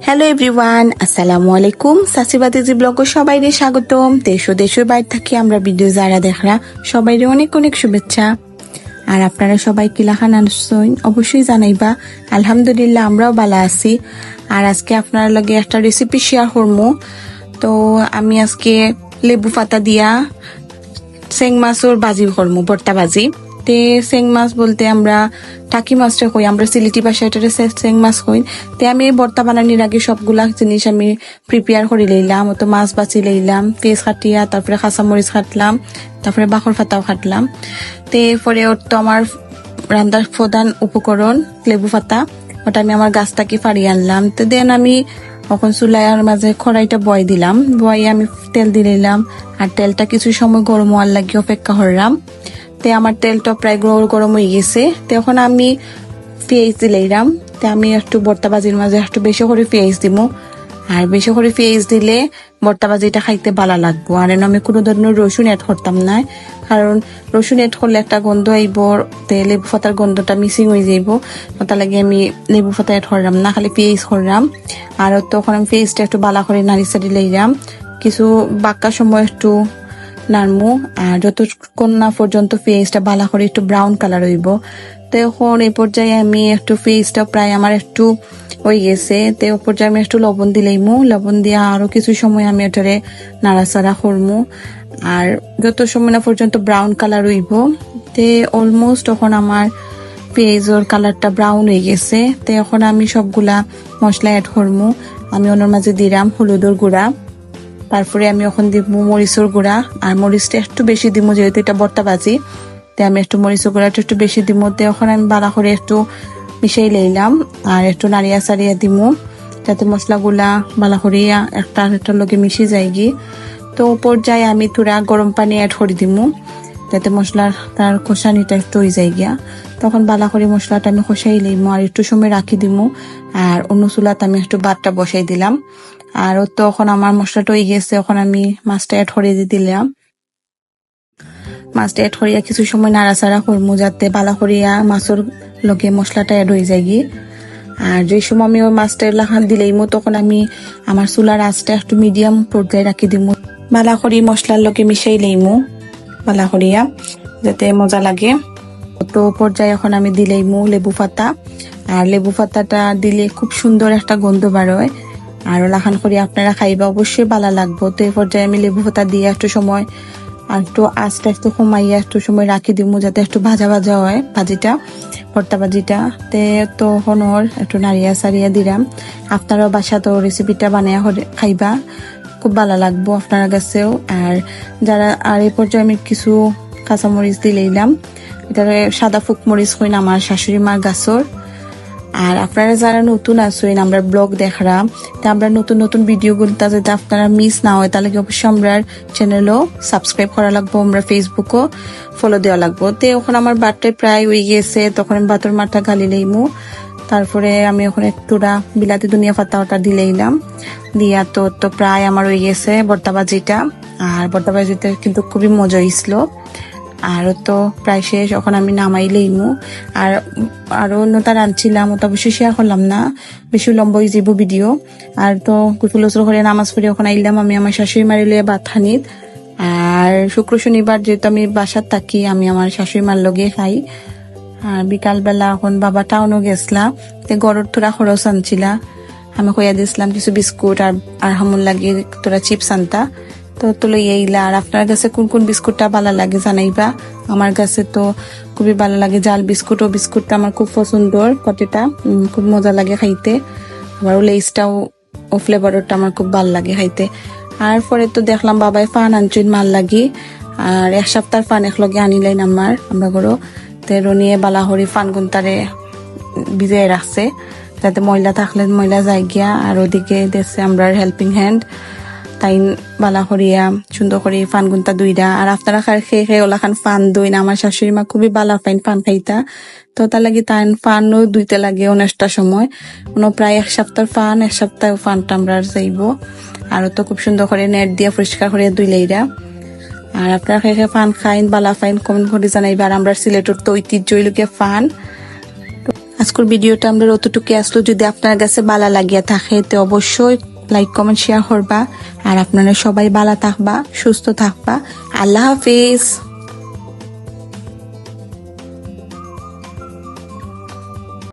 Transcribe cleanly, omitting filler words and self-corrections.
Hello everyone, আসসালামু আলাইকুম। সাসিবাতিজি ব্লগে সবাইকে স্বাগতম। দেশ ও দেশের বাইরে থেকে আমরা ভিডিও যারা দেখরা সবাইরে অনেক অনেক শুভেচ্ছা। আর আপনারা সবাই কিলাখান আনছেন অবশ্যই জানাইবা। আলহামদুলিল্লাহ আমরাও ভালো আছি। আর আজকে আপনার লগে একটা রেসিপি শেয়ার করবো। তো আমি আজকে লেবু পাতা দিয়া চেং মাছের বাজি করবো, ভর্তা বাজি। তে চেং মাছ বলতে আমরা টাকি মাছটা কই, আমরা সিলেটি ভাষায় এটা চেং মাছ কই। তে আমি এই ভর্তা বানানোর আগে সবগুলা জিনিস আমি প্রিপেয়ার করে লইলাম। তো মাছ বাছি লইলাম, পেঁয়াজ কাটিয়া, তারপরে কাঁচামরিচ কাটলাম, তারপরে বাখর পাতাও কাটলাম। তে পরে ওর তো আমার রান্নার প্রধান উপকরণ লেবু পাতা, ওটা আমি আমার গাছটাকে ফাড়িয়ে আনলাম। তো দেন আমি এখন চুলার মাঝে কড়াইটা বয় দিলাম, বয়ে আমি তেল দিলাম। আর তেলটা কিছু সময় গরম হওয়ার লাগে অপেক্ষা করলাম। তে আমার তেলটা প্রায় গরম হয়ে গেছে। তখন আমি পেঁয়াজ দিলাম। তে আমি একটু ভর্তা বাজির মাঝে একটু বেশি করে পেঁয়াজ দিব। আর বেশি করে পেঁয়াজ দিলে ভর্তা বাজিটা খাইতে ভালো লাগবো। আর আমি কোনো ধরনের রসুন অ্যাড করতাম না, কারণ রসুন অ্যাড করলে একটা গন্ধ আইব, তে লেবু পাতার গন্ধটা মিসিং হয়ে যাইব। ওটা লাগে আমি লেবু পাতা অ্যাড করলাম না, খালি পেঁয়াজ করলাম। আর তখন আমি পেঁয়াজটা একটু বালা করে নাড়ি চাড়ি লইলাম, কিছু বাক্কা সময় একটু নাড়মু। আর যতক্ষণ না পর্যন্ত পেঁয়াজটা ভালো করে একটু ব্রাউন কালার হইব। তো এখন এই পর্যায়ে আমি একটু পেঁয়াজটা প্রায় আমার একটু হয়ে গেছে। তো এই পর্যায়ে আমি একটু লবণ দিলাইমু, লবণ দিয়ে আরো কিছু সময় আমি এটারে নাড়াচাড়া করমু। আর যত সময় না পর্যন্ত ব্রাউন কালার হইব, তে অলমোস্ট তখন আমার পেঁয়াজের কালারটা ব্রাউন হয়ে গেছে। তো এখন আমি সবগুলা মশলা অ্যাড করমু। আমি ওনার মাঝে দিলাম হলুদের গুঁড়া, তারপরে আমি এখন দিব মরিচের গুঁড়া। আর মরিচটা একটু বেশি দিব যেহেতু এটা ভর্তা ভাজি, তাই আমি একটু মরিচের গুঁড়াটা একটু বেশি দিব। তো এখন আমি বালা করে একটু মিশাই লইলাম আর একটু নাড়িয়া চাড়িয়া দিব, যাতে মশলাগুলা বালা করে একটার লগে মিশে যায় গি। তো পর্যায়ে আমি তুরা গরম পানি অ্যাড করে দিব, যাতে মশলার তার কষানিটা একটু হয়ে যায় গিয়া। তখন বালা করে মশলাটা আমি কষাই লইমু আর একটু সময় রাখি দিব। আর অন্য চুলাতে আমি একটু ভাতটা বসাই দিলাম। আর তখন আমার মশলাটা হয়ে গেছে, এখন আমি মাছটা অ্যাড করে দিলাম। মাছটা অ্যাড করিয়া কিছু সময় নাড়াচাড়া করবো, যাতে বালা করিয়া মাছের লগে মশলাটা অ্যাড হয়ে যায় গিয়ে। আর যে সময় আমি ওই মাছটা লাখান দিলেইমো, তখন আমি আমার চুলার আঁচটা একটু মিডিয়াম পর্যায়ে রাখি দিব। বালা করি মশলার লগে মিশাই লইমু বালা করিয়া, যাতে মজা লাগে। তো পর্যায়ে এখন আমি দিলেইমু লেবু পাতা। আর লেবু পাতাটা দিলে খুব সুন্দর একটা গন্ধ বার হয়। আর লাখান করি আপনারা খাইবা অবশ্যই ভালো লাগবো। তো এই পর্যায়ে আমি লেবু পাতা দিয়ে একটু সময় আর একটু আঁচটা একটু কমাইয়া একটু সময় রাখি দিব, যাতে একটু ভাজা ভাজা হয় ভাজিটা, ভর্তা ভাজিটা। তো হনর একটু নাড়িয়া সারিয়া দিলাম। আপনারাও বাসা তো রেসিপিটা বানিয়ে খাইবা, খুব ভালো লাগবো আপনার কাছেও। আর এই পর্যায়ে আমি কিছু কাঁচামরিচ দিলাম, এটা সাদা ফুক মরিচ হইন আমার শাশুড়ি মার গাছর। আর আপনারা যারা নতুন আছেন আমরা ব্লগ দেখরা, তা আমরা নতুন নতুন ভিডিও গুলো যাতে আপনারা মিস না হয়, তাহলে অবশ্যই আমরা চ্যানেলও সাবস্ক্রাইব করা লাগবো, আমরা ফেসবুকও ফলো দেওয়া লাগবো। তো ওখানে আমার বাটটায় প্রায় হয়ে গেছে, তখন আমি বাতর মাঠটা গালি লইমু। তারপরে আমি ওখানে একটুরা বিলাতি ধনিয়া পাতা ওটা দিলাম, দিয়া তো প্রায় আমার হয়ে গেছে ভর্তা ভাজিটা। আর ভর্তা ভাজিটা কিন্তু খুবই মজা হয়েছিল। আর তো প্রায় শেষ, এখন আমি নামাই লইমু। আর আরো অন্যটা রাঁধছিলাম, ওটা অবশ্যই শেয়ার করলাম না, বেশি লম্বা হয়ে যাব ভিডিও। আর তো কুফুলসর করে নামাজ পড়ে ওখানে আইলাম আমি আমার শাশুড়ি মারি লইয়া ভাত খানিত। আর শুক্র শনিবার যেহেতু আমি বাসার থাকি, আমি আমার শাশুড়ি মার লগে খাই। আর বিকালবেলা এখন বাবা টাউনও গেছলা, গড়ের তোরা খরচ আনছিলা, আমি কইয়া দিয়েছিলাম কিছু বিস্কুট আর হামুন লাগে তোরা চিপস আনতা। তো লই এইলা। আর আপনার কাছে কোন কোন বিস্কুটটা ভালো লাগে জানাইবা। আমার কাছে তো খুবই ভালো লাগে জাল বিস্কুট, ও বিস্কুটটা আমার খুব পছন্দর, পটেটা খুব মজা লাগে খাইতে। আবার লেসটাও ও ফ্লেভারটা আমার খুব ভালো লাগে খাইতে। আর পরে তো দেখলাম বাবাই ফান আনছেন মাল লাগি, আর এক সপ্তাহ ফান একলগে আনিলেন আমরা গরো। তে রনিয়ে বালাহরি ফান গুনতারে ভিজাই রাখছে, যাতে ময়লা থাকলে ময়লা যায় গিয়া। আর ওদিকে দেখছে আমরা হেল্পিং হ্যান্ড, তাই বালা করিয়া সুন্দর করে ফান গুনতা দুইটা। আর আপনারা খেয়ে ওলা খান ফান দুই না, আমার শাশুড়ি মা খুবই বালা ফান খাইতা। তো তার লাগে তাই ফানও দুইতে লাগে অনেকটা সময়, প্রায় এক সপ্তাহ ফানটা আমরা যাইব। আর তো খুব সুন্দর করে নেট দিয়ে পরিষ্কার করে দুইলেইরা। আর আপনারা খেয়ে ফান খাইন বালা ফাইন কমেন্ট করে জানাইবা। আর আমরা সিলেটের তো ঐতিহ্য ফান, আজকের ভিডিওটা আমরা অতটুকু আসলো, যদি আপনার কাছে ভালো লাগিয়া থাকে তো অবশ্যই লাইক কমেন্ট শেয়ার করবা। আর আপনারা সবাই ভালো থাকবা, সুস্থ থাকবা। আল্লাহ হাফিজ।